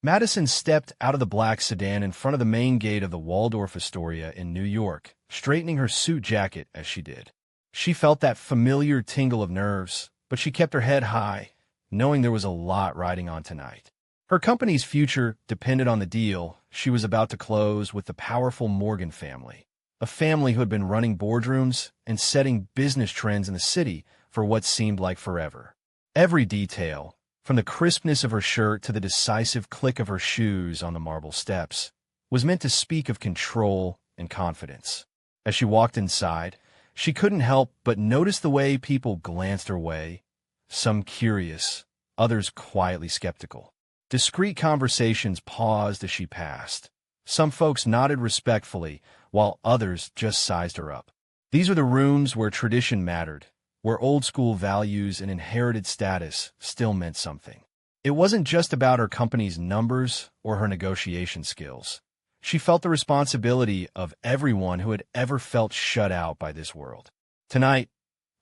Madison stepped out of the black sedan in front of the main gate of the Waldorf Astoria in New York, straightening her suit jacket as she did. She felt that familiar tingle of nerves, but she kept her head high, knowing there was a lot riding on tonight. Her company's future depended on the deal she was about to close with the powerful Morgan family, a family who had been running boardrooms and setting business trends in the city for what seemed like forever. Every detail, from the crispness of her shirt to the decisive click of her shoes on the marble steps, was meant to speak of control and confidence. As she walked inside, she couldn't help but notice the way people glanced her way, some curious, others quietly skeptical. Discreet conversations paused as she passed. Some folks nodded respectfully, while others just sized her up. These were the rooms where tradition mattered, where old-school values and inherited status still meant something. It wasn't just about her company's numbers or her negotiation skills. She felt the responsibility of everyone who had ever felt shut out by this world. Tonight,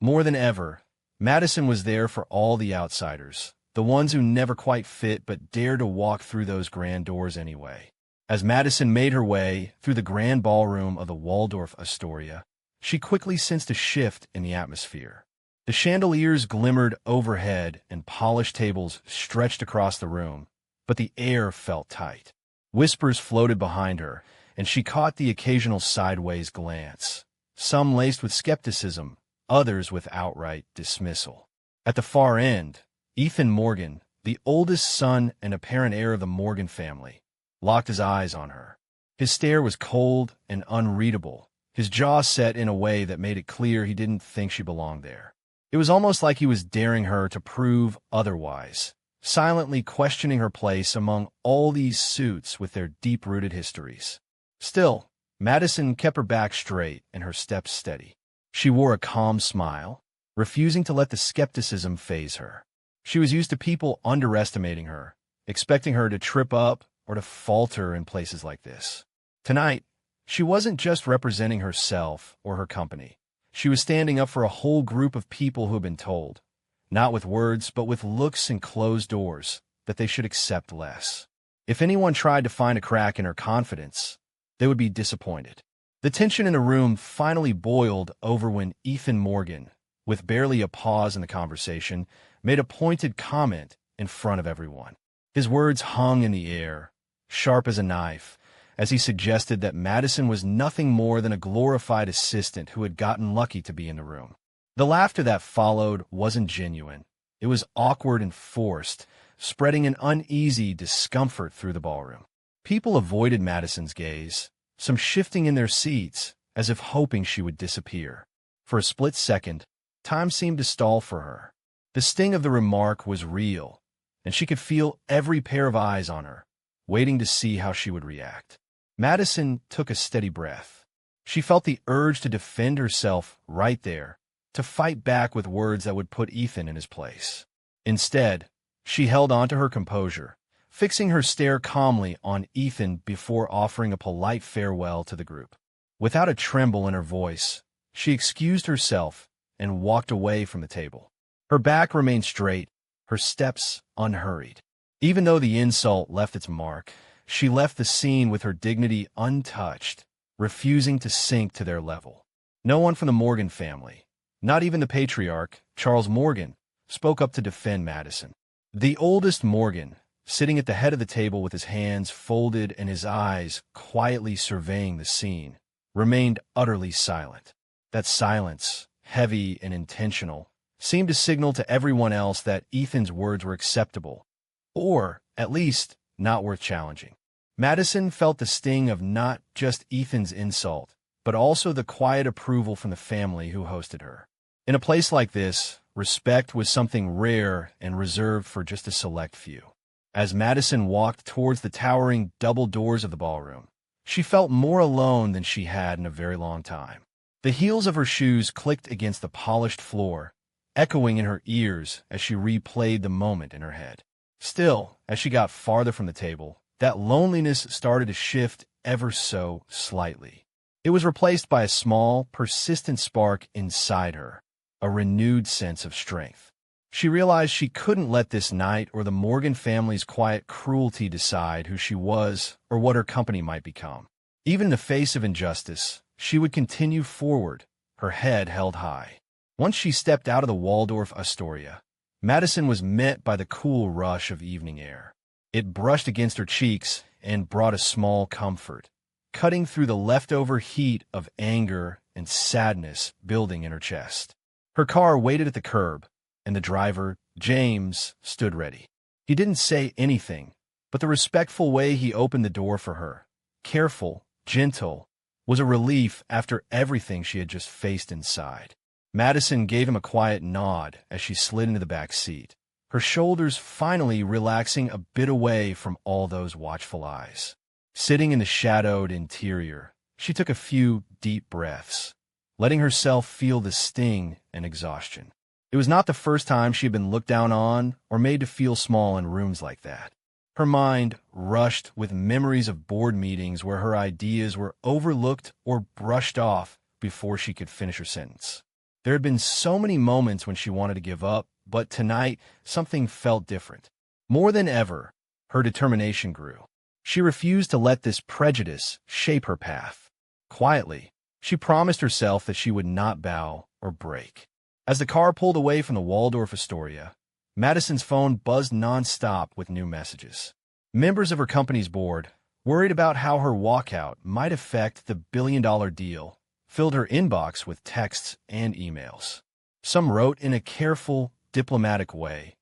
more than ever, Madison was there for all the outsiders, the ones who never quite fit but dared to walk through those grand doors anyway. As Madison made her way through the grand ballroom of the Waldorf Astoria, she quickly sensed a shift in the atmosphere. The chandeliers glimmered overhead and polished tables stretched across the room, but the air felt tight. Whispers floated behind her, and she caught the occasional sideways glance, some laced with skepticism, others with outright dismissal. At the far end, Ethan Morgan, the oldest son and apparent heir of the Morgan family, locked his eyes on her. His stare was cold and unreadable, his jaw set in a way that made it clear he didn't think she belonged there. It was almost like he was daring her to prove otherwise, silently questioning her place among all these suits with their deep-rooted histories. Still, Madison kept her back straight and her steps steady. She wore a calm smile, refusing to let the skepticism faze her. She was used to people underestimating her, expecting her to trip up or to falter in places like this. Tonight, she wasn't just representing herself or her company. She was standing up for a whole group of people who had been told, not with words but with looks and closed doors, that they should accept less. If anyone tried to find a crack in her confidence, they would be disappointed. The tension in the room finally boiled over when Ethan Morgan, with barely a pause in the conversation, made a pointed comment in front of everyone. His words hung in the air, sharp as a knife, as he suggested that Madison was nothing more than a glorified assistant who had gotten lucky to be in the room. The laughter that followed wasn't genuine. It was awkward and forced, spreading an uneasy discomfort through the ballroom. People avoided Madison's gaze, some shifting in their seats, as if hoping she would disappear. For a split second, time seemed to stall for her. The sting of the remark was real, and she could feel every pair of eyes on her, waiting to see how she would react. Madison took a steady breath. She felt the urge to defend herself right there, to fight back with words that would put Ethan in his place. Instead, she held on to her composure, fixing her stare calmly on Ethan before offering a polite farewell to the group. Without a tremble in her voice, she excused herself and walked away from the table. Her back remained straight, her steps unhurried. Even though the insult left its mark, she left the scene with her dignity untouched, refusing to sink to their level. No one from the Morgan family, not even the patriarch, Charles Morgan, spoke up to defend Madison. The oldest Morgan, sitting at the head of the table with his hands folded and his eyes quietly surveying the scene, remained utterly silent. That silence, heavy and intentional, seemed to signal to everyone else that Ethan's words were acceptable, or, at least, not worth challenging. Madison felt the sting of not just Ethan's insult, but also the quiet approval from the family who hosted her. In a place like this, respect was something rare and reserved for just a select few. As Madison walked towards the towering double doors of the ballroom, she felt more alone than she had in a very long time. The heels of her shoes clicked against the polished floor, echoing in her ears as she replayed the moment in her head. Still, as she got farther from the table, that loneliness started to shift ever so slightly. It was replaced by a small, persistent spark inside her, a renewed sense of strength. She realized she couldn't let this night or the Morgan family's quiet cruelty decide who she was or what her company might become. Even in the face of injustice, she would continue forward, her head held high. Once she stepped out of the Waldorf Astoria, Madison was met by the cool rush of evening air. It brushed against her cheeks and brought a small comfort, cutting through the leftover heat of anger and sadness building in her chest. Her car waited at the curb, and the driver, James, stood ready. He didn't say anything, but the respectful way he opened the door for her, careful, gentle, was a relief after everything she had just faced inside. Madison gave him a quiet nod as she slid into the back seat, her shoulders finally relaxing a bit away from all those watchful eyes. Sitting in the shadowed interior, she took a few deep breaths, letting herself feel the sting and exhaustion. It was not the first time she had been looked down on or made to feel small in rooms like that. Her mind rushed with memories of board meetings where her ideas were overlooked or brushed off before she could finish her sentence. There had been so many moments when she wanted to give up, but tonight something felt different. More than ever, her determination grew. She refused to let this prejudice shape her path. Quietly, she promised herself that she would not bow or break. As the car pulled away from the Waldorf Astoria, Madison's phone buzzed nonstop with new messages. Members of her company's board, worried about how her walkout might affect the billion-dollar deal, filled her inbox with texts and emails. Some wrote in a careful, diplomatic way,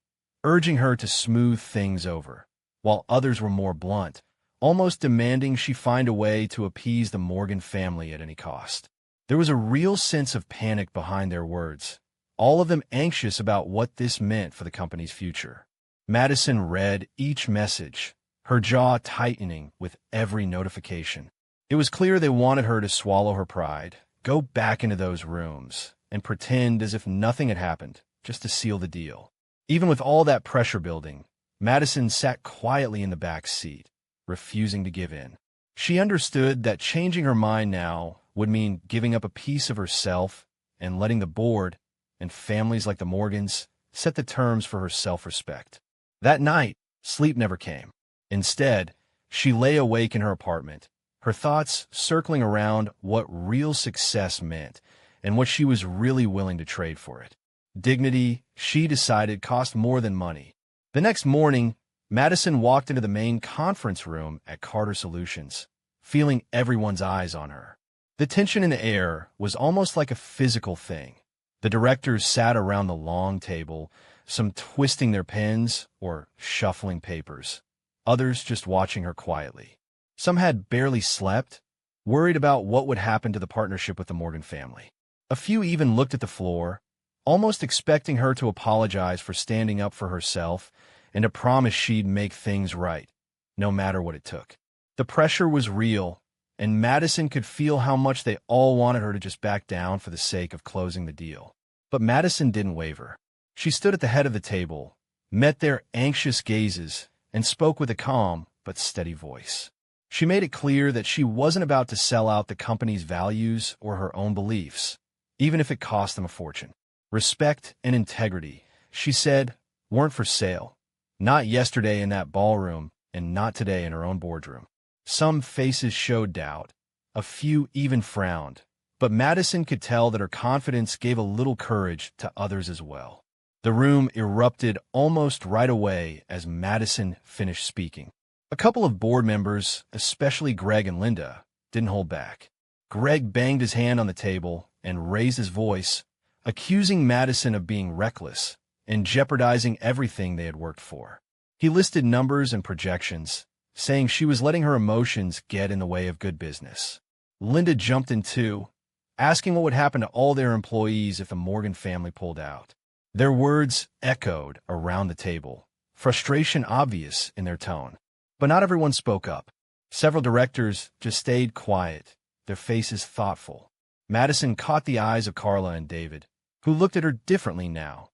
urging her to smooth things over, while others were more blunt, almost demanding she find a way to appease the Morgan family at any cost. There was a real sense of panic behind their words, all of them anxious about what this meant for the company's future. Madison read each message, her jaw tightening with every notification. It was clear they wanted her to swallow her pride, go back into those rooms, and pretend as if nothing had happened, just to seal the deal. Even with all that pressure building, Madison sat quietly in the back seat, refusing to give in. She understood that changing her mind now would mean giving up a piece of herself and letting the board and families like the Morgans set the terms for her self-respect. That night, sleep never came. Instead, she lay awake in her apartment, her thoughts circling around what real success meant and what she was really willing to trade for it. Dignity, she decided, cost more than money. The next morning, Madison walked into the main conference room at Carter Solutions, feeling everyone's eyes on her. The tension in the air was almost like a physical thing. The directors sat around the long table, some twisting their pens or shuffling papers, others just watching her quietly. Some had barely slept, worried about what would happen to the partnership with the Morgan family. A few even looked at the floor, almost expecting her to apologize for standing up for herself and to promise she'd make things right, no matter what it took. The pressure was real, and Madison could feel how much they all wanted her to just back down for the sake of closing the deal. But Madison didn't waver. She stood at the head of the table, met their anxious gazes, and spoke with a calm but steady voice. She made it clear that she wasn't about to sell out the company's values or her own beliefs, even if it cost them a fortune. Respect and integrity, she said, weren't for sale. Not yesterday in that ballroom, and not today in her own boardroom. Some faces showed doubt. A few even frowned. But Madison could tell that her confidence gave a little courage to others as well. The room erupted almost right away as Madison finished speaking. A couple of board members, especially Greg and Linda, didn't hold back. Greg banged his hand on the table and raised his voice, accusing Madison of being reckless and jeopardizing everything they had worked for. He listed numbers and projections, saying she was letting her emotions get in the way of good business. Linda jumped in too, asking what would happen to all their employees if the Morgan family pulled out. Their words echoed around the table, frustration obvious in their tone. But not everyone spoke up. Several directors just stayed quiet, their faces thoughtful. Madison caught the eyes of Carla and David, who looked at her differently now,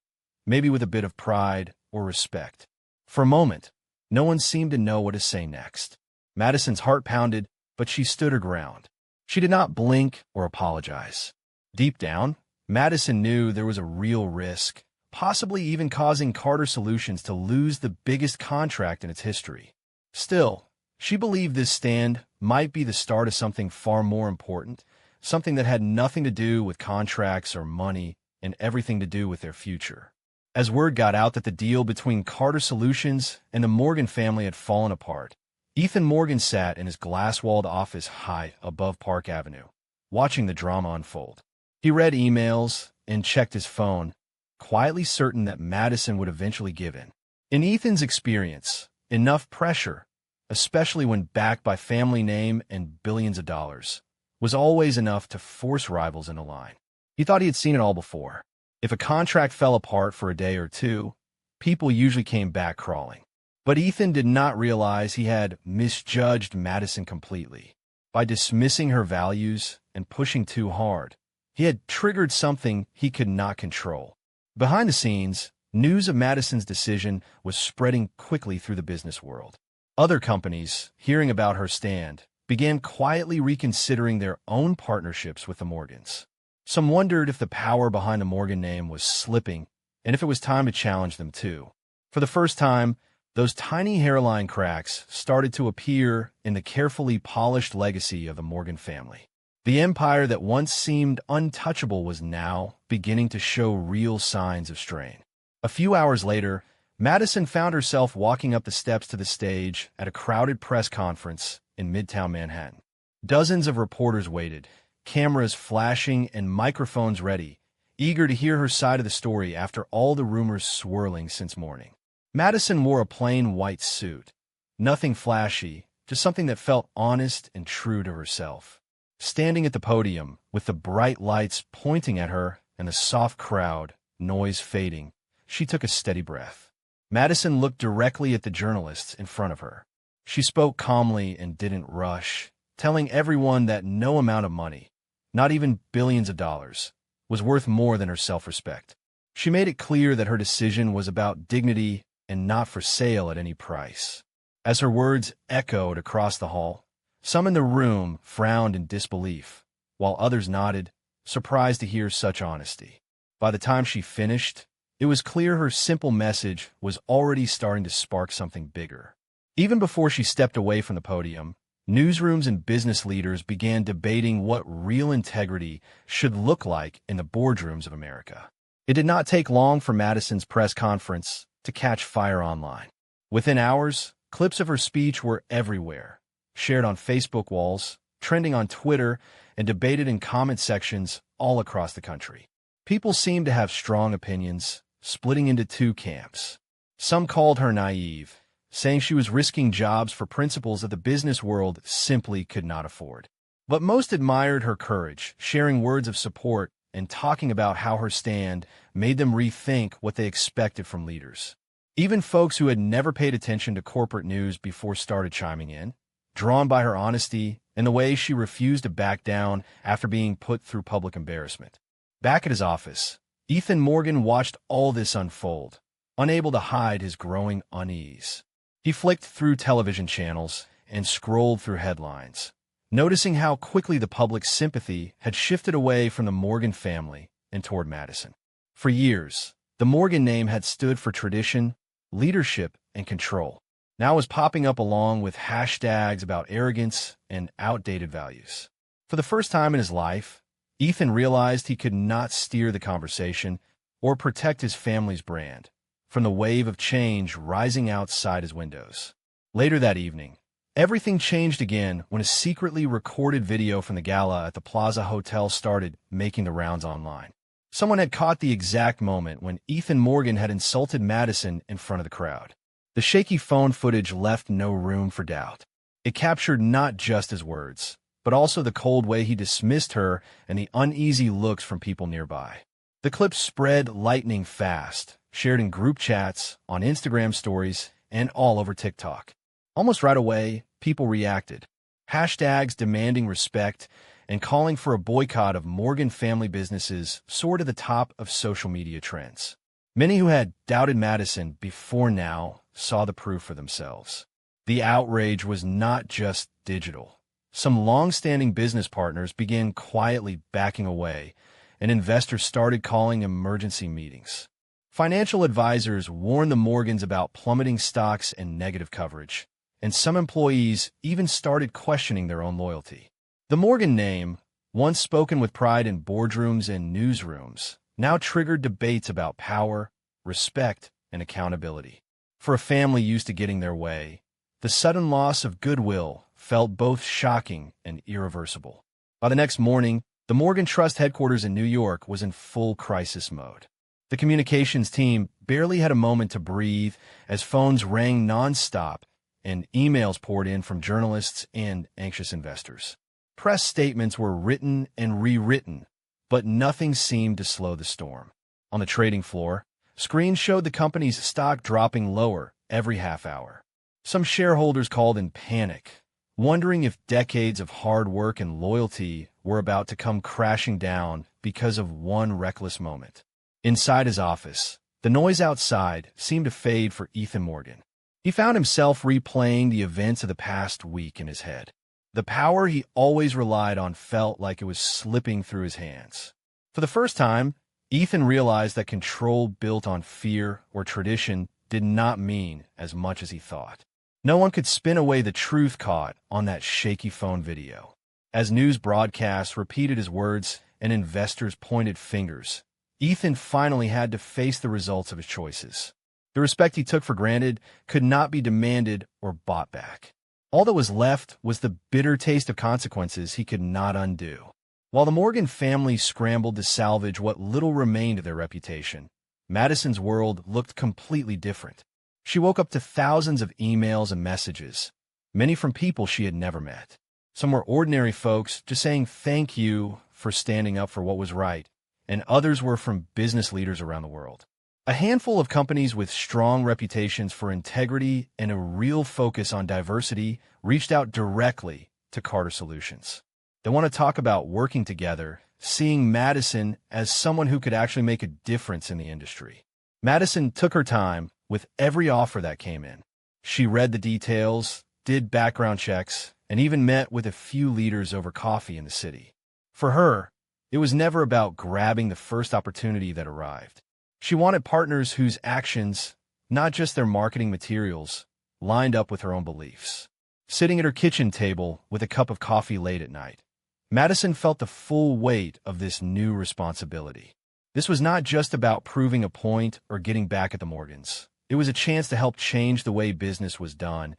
maybe with a bit of pride or respect. For a moment, no one seemed to know what to say next. Madison's heart pounded, but she stood her ground. She did not blink or apologize. Deep down, Madison knew there was a real risk, possibly even causing Carter Solutions to lose the biggest contract in its history. Still, she believed this stand might be the start of something far more important, something that had nothing to do with contracts or money and everything to do with their future. As word got out that the deal between Carter Solutions and the Morgan family had fallen apart, Ethan Morgan sat in his glass-walled office high above Park Avenue, watching the drama unfold. He read emails and checked his phone, quietly certain that Madison would eventually give in. In Ethan's experience, enough pressure, especially when backed by family name and billions of dollars, was always enough to force rivals into line. He thought he had seen it all before. If a contract fell apart for a day or two, people usually came back crawling. But Ethan did not realize he had misjudged Madison completely. By dismissing her values and pushing too hard, he had triggered something he could not control. Behind the scenes, news of Madison's decision was spreading quickly through the business world. Other companies, hearing about her stand, began quietly reconsidering their own partnerships with the Morgans. Some wondered if the power behind the Morgan name was slipping and if it was time to challenge them too. For the first time, those tiny hairline cracks started to appear in the carefully polished legacy of the Morgan family. The empire that once seemed untouchable was now beginning to show real signs of strain. A few hours later, Madison found herself walking up the steps to the stage at a crowded press conference in Midtown Manhattan. Dozens of reporters waited, cameras flashing and microphones ready, eager to hear her side of the story after all the rumors swirling since morning. Madison wore a plain white suit. Nothing flashy, just something that felt honest and true to herself. Standing at the podium, with the bright lights pointing at her and the soft crowd, noise fading, she took a steady breath. Madison looked directly at the journalists in front of her. She spoke calmly and didn't rush, telling everyone that no amount of money, not even billions of dollars, was worth more than her self-respect. She made it clear that her decision was about dignity and not for sale at any price. As her words echoed across the hall, some in the room frowned in disbelief, while others nodded, surprised to hear such honesty. By the time she finished, it was clear her simple message was already starting to spark something bigger. Even before she stepped away from the podium, newsrooms and business leaders began debating what real integrity should look like in the boardrooms of America. It did not take long for Madison's press conference to catch fire online. Within hours, clips of her speech were everywhere, shared on Facebook walls, trending on Twitter, and debated in comment sections all across the country. People seemed to have strong opinions, splitting into two camps. Some called her naive, saying she was risking jobs for principles that the business world simply could not afford. But most admired her courage, sharing words of support and talking about how her stand made them rethink what they expected from leaders. Even folks who had never paid attention to corporate news before started chiming in, drawn by her honesty and the way she refused to back down after being put through public embarrassment. Back at his office, Ethan Morgan watched all this unfold, unable to hide his growing unease. He flicked through television channels and scrolled through headlines, noticing how quickly the public's sympathy had shifted away from the Morgan family and toward Madison. For years, the Morgan name had stood for tradition, leadership, and control. Now it was popping up along with hashtags about arrogance and outdated values. For the first time in his life, Ethan realized he could not steer the conversation or protect his family's brand from the wave of change rising outside his windows. Later that evening, everything changed again when a secretly recorded video from the gala at the Plaza Hotel started making the rounds online. Someone had caught the exact moment when Ethan Morgan had insulted Madison in front of the crowd. The shaky phone footage left no room for doubt. It captured not just his words, but also the cold way he dismissed her and the uneasy looks from people nearby. The clip spread lightning fast, shared in group chats, on Instagram stories, and all over TikTok. Almost right away, people reacted. Hashtags demanding respect and calling for a boycott of Morgan family businesses soared to the top of social media trends. Many who had doubted Madison before now saw the proof for themselves. The outrage was not just digital. Some long-standing business partners began quietly backing away, and investors started calling emergency meetings. Financial advisors warned the Morgans about plummeting stocks and negative coverage, and some employees even started questioning their own loyalty. The Morgan name, once spoken with pride in boardrooms and newsrooms, now triggered debates about power, respect, and accountability. For a family used to getting their way, the sudden loss of goodwill felt both shocking and irreversible. By the next morning, the Morgan Trust headquarters in New York was in full crisis mode. The communications team barely had a moment to breathe as phones rang nonstop and emails poured in from journalists and anxious investors. Press statements were written and rewritten, but nothing seemed to slow the storm. On the trading floor, screens showed the company's stock dropping lower every half hour. Some shareholders called in panic, wondering if decades of hard work and loyalty were about to come crashing down because of one reckless moment. Inside his office, the noise outside seemed to fade for Ethan Morgan. He found himself replaying the events of the past week in his head. The power he always relied on felt like it was slipping through his hands. For the first time, Ethan realized that control built on fear or tradition did not mean as much as he thought. No one could spin away the truth caught on that shaky phone video. As news broadcasts repeated his words and investors pointed fingers, Ethan finally had to face the results of his choices. The respect he took for granted could not be demanded or bought back. All that was left was the bitter taste of consequences he could not undo. While the Morgan family scrambled to salvage what little remained of their reputation, Madison's world looked completely different. She woke up to thousands of emails and messages, many from people she had never met. Some were ordinary folks just saying thank you for standing up for what was right, and others were from business leaders around the world. A handful of companies with strong reputations for integrity and a real focus on diversity reached out directly to Carter Solutions. They want to talk about working together, seeing Madison as someone who could actually make a difference in the industry. Madison took her time with every offer that came in. She read the details, did background checks, and even met with a few leaders over coffee in the city. For her, it was never about grabbing the first opportunity that arrived. She wanted partners whose actions, not just their marketing materials, lined up with her own beliefs. Sitting at her kitchen table with a cup of coffee late at night, Madison felt the full weight of this new responsibility. This was not just about proving a point or getting back at the Morgans. It was a chance to help change the way business was done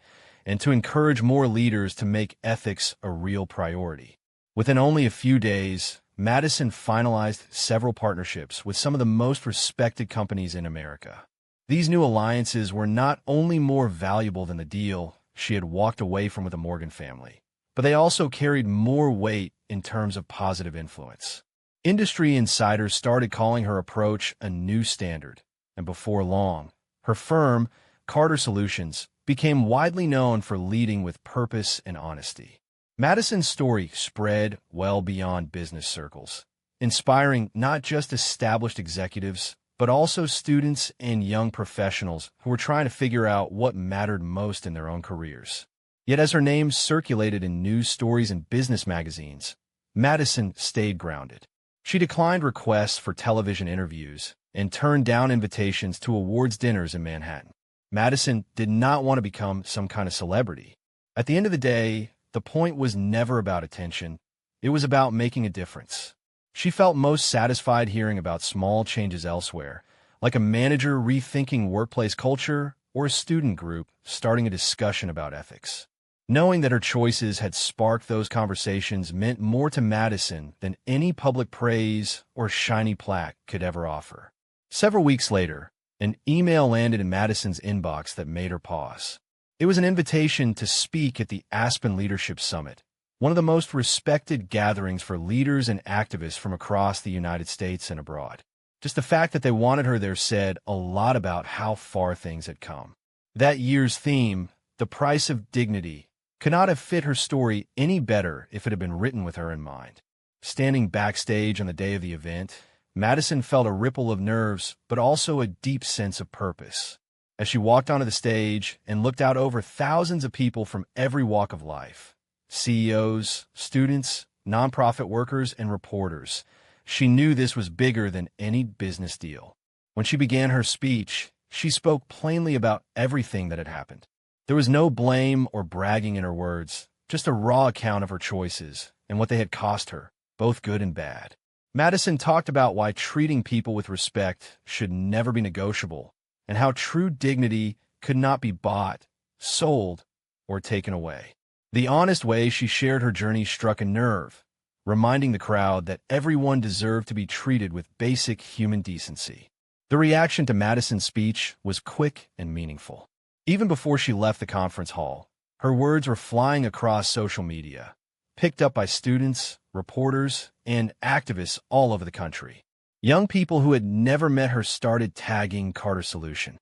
and to encourage more leaders to make ethics a real priority. Within only a few days, Madison finalized several partnerships with some of the most respected companies in America. These new alliances were not only more valuable than the deal she had walked away from with the Morgan family, but they also carried more weight in terms of positive influence. Industry insiders started calling her approach a new standard, and before long, her firm, Carter Solutions, became widely known for leading with purpose and honesty. Madison's story spread well beyond business circles, inspiring not just established executives, but also students and young professionals who were trying to figure out what mattered most in their own careers. Yet as her name circulated in news stories and business magazines, Madison stayed grounded. She declined requests for television interviews and turned down invitations to awards dinners in Manhattan. Madison did not want to become some kind of celebrity. At the end of the day, the point was never about attention. It was about making a difference. She felt most satisfied hearing about small changes elsewhere, like a manager rethinking workplace culture or a student group starting a discussion about ethics. Knowing that her choices had sparked those conversations meant more to Madison than any public praise or shiny plaque could ever offer. Several weeks later, an email landed in Madison's inbox that made her pause. It was an invitation to speak at the Aspen Leadership Summit, one of the most respected gatherings for leaders and activists from across the United States and abroad. Just the fact that they wanted her there said a lot about how far things had come. That year's theme, the price of dignity, could not have fit her story any better if it had been written with her in mind. Standing backstage on the day of the event, Madison felt a ripple of nerves, but also a deep sense of purpose. As she walked onto the stage and looked out over thousands of people from every walk of life, CEOs, students, nonprofit workers, and reporters, she knew this was bigger than any business deal. When she began her speech, she spoke plainly about everything that had happened. There was no blame or bragging in her words, just a raw account of her choices and what they had cost her, both good and bad. Madison talked about why treating people with respect should never be negotiable, and how true dignity could not be bought, sold, or taken away. The honest way she shared her journey struck a nerve, reminding the crowd that everyone deserved to be treated with basic human decency. The reaction to Madison's speech was quick and meaningful. Even before she left the conference hall, her words were flying across social media, picked up by students, reporters, and activists all over the country. Young people who had never met her started tagging Carter Solution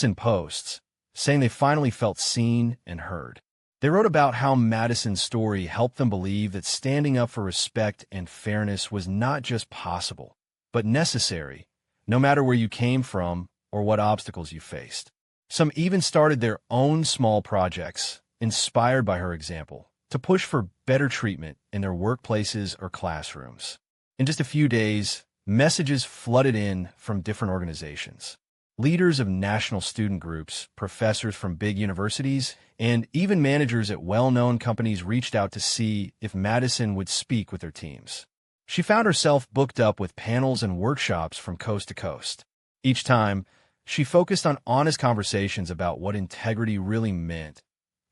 in posts, saying they finally felt seen and heard. They wrote about how Madison's story helped them believe that standing up for respect and fairness was not just possible, but necessary, no matter where you came from or what obstacles you faced. Some even started their own small projects, inspired by her example, to push for better treatment in their workplaces or classrooms. In just a few days, messages flooded in from different organizations. Leaders of national student groups, professors from big universities, and even managers at well-known companies reached out to see if Madison would speak with their teams. She found herself booked up with panels and workshops from coast to coast. Each time, she focused on honest conversations about what integrity really meant,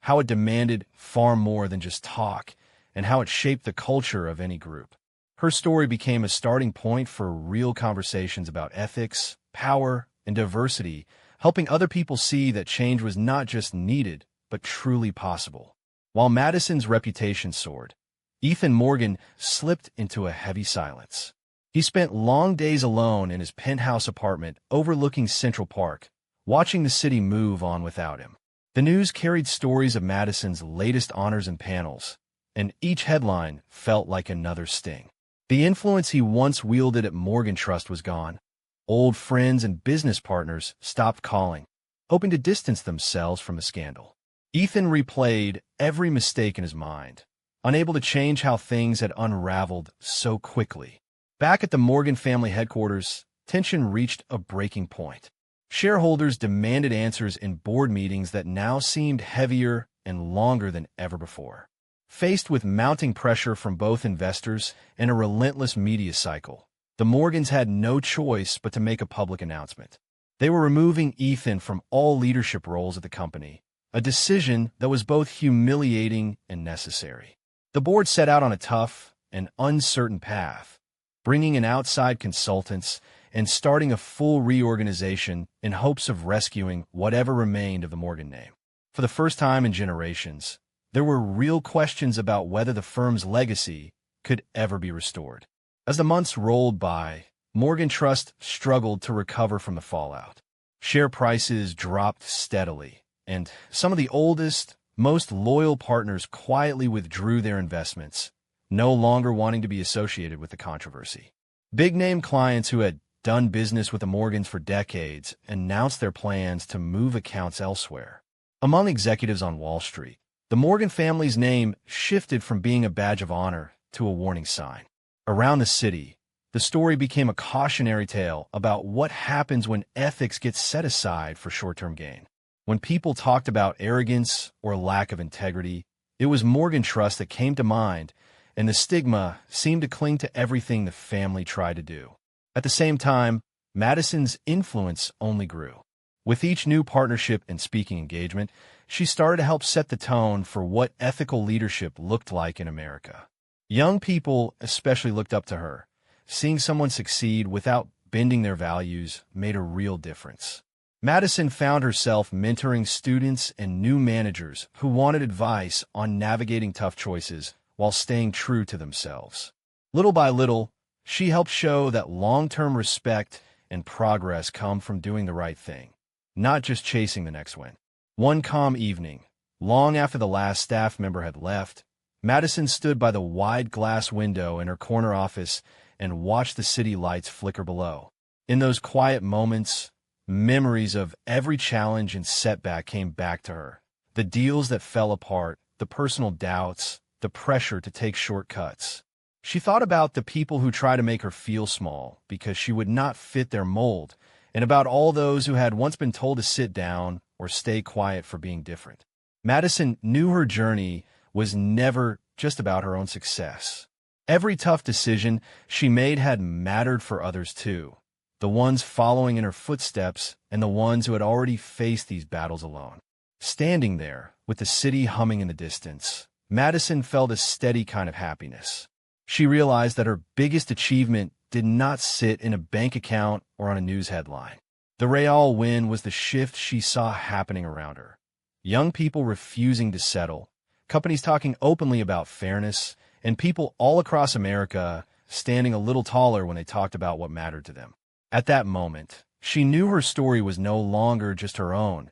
how it demanded far more than just talk, and how it shaped the culture of any group. Her story became a starting point for real conversations about ethics, power, and diversity, helping other people see that change was not just needed, but truly possible. While Madison's reputation soared, Ethan Morgan slipped into a heavy silence. He spent long days alone in his penthouse apartment overlooking Central Park, watching the city move on without him. The news carried stories of Madison's latest honors and panels, and each headline felt like another sting. The influence he once wielded at Morgan Trust was gone. Old friends and business partners stopped calling, hoping to distance themselves from the scandal. Ethan replayed every mistake in his mind, unable to change how things had unraveled so quickly. Back at the Morgan family headquarters, tension reached a breaking point. Shareholders demanded answers in board meetings that now seemed heavier and longer than ever before. Faced with mounting pressure from both investors and a relentless media cycle, the Morgans had no choice but to make a public announcement. They were removing Ethan from all leadership roles at the company, a decision that was both humiliating and necessary. The board set out on a tough and uncertain path, bringing in outside consultants and starting a full reorganization in hopes of rescuing whatever remained of the Morgan name. For the first time in generations, there were real questions about whether the firm's legacy could ever be restored. As the months rolled by, Morgan Trust struggled to recover from the fallout. Share prices dropped steadily, and some of the oldest, most loyal partners quietly withdrew their investments, no longer wanting to be associated with the controversy. Big-name clients who had done business with the Morgans for decades announced their plans to move accounts elsewhere. Among executives on Wall Street, the Morgan family's name shifted from being a badge of honor to a warning sign. Around the city, the story became a cautionary tale about what happens when ethics get set aside for short-term gain. When people talked about arrogance or lack of integrity, it was Morgan Trust that came to mind, and the stigma seemed to cling to everything the family tried to do. At the same time, Madison's influence only grew. With each new partnership and speaking engagement, she started to help set the tone for what ethical leadership looked like in America. Young people especially looked up to her. Seeing someone succeed without bending their values made a real difference. Madison found herself mentoring students and new managers who wanted advice on navigating tough choices while staying true to themselves. Little by little, she helped show that long-term respect and progress come from doing the right thing, not just chasing the next win. One calm evening, long after the last staff member had left, Madison stood by the wide glass window in her corner office and watched the city lights flicker below. In those quiet moments, memories of every challenge and setback came back to her. The deals that fell apart, the personal doubts, the pressure to take shortcuts. She thought about the people who tried to make her feel small because she would not fit their mold, and about all those who had once been told to sit down or stay quiet for being different. Madison knew her journey was never just about her own success. Every tough decision she made had mattered for others too, the ones following in her footsteps and the ones who had already faced these battles alone. Standing there, with the city humming in the distance, Madison felt a steady kind of happiness. She realized that her biggest achievement did not sit in a bank account or on a news headline. The real win was the shift she saw happening around her. Young people refusing to settle, companies talking openly about fairness, and people all across America standing a little taller when they talked about what mattered to them. At that moment, she knew her story was no longer just her own.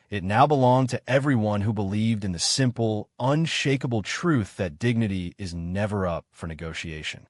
It now belonged to everyone who believed in the simple, unshakable truth that dignity is never up for negotiation.